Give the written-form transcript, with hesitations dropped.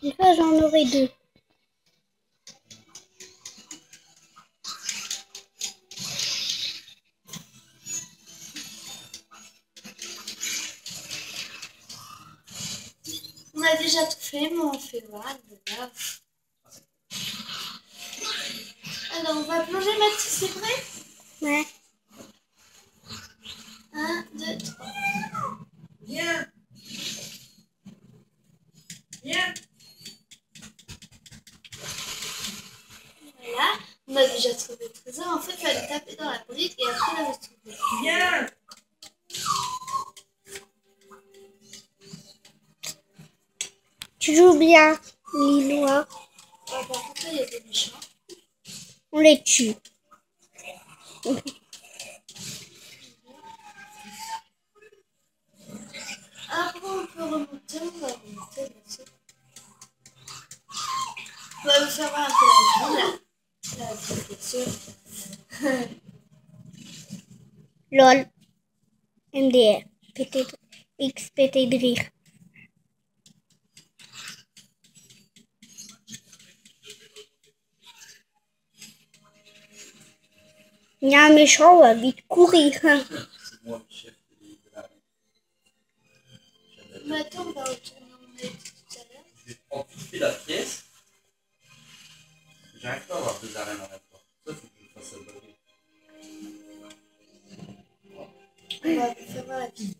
Comme ça, j'en aurai 2. On a déjà tout fait, mais on fait voilà. Alors, on va plonger, Mathis, c'est prêt? Ouais. 1, 2, 3. Viens. Viens. Voilà. On a déjà trouvé le trésor. En fait, il fallait taper dans la brique et après la retrouver. Viens. Tu joues bien, Lillois. Par contre, il y a des méchants. On les tue. Après, on peut remonter, on va remonter. On va vous faire voir un peu la vie, là. La vie, bien sûr. LOL. MDR. PT, XPT de rire. Il y a un méchant, on va vite courir. C'est moi le chef de la Maintenant, on va retourner où on a été tout à l'heure. Je vais amplifier la pièce. J'arrive pas à avoir 2 arènes en même temps. Ça, faut que je fasse ça bugger. On va vous faire voir la vie.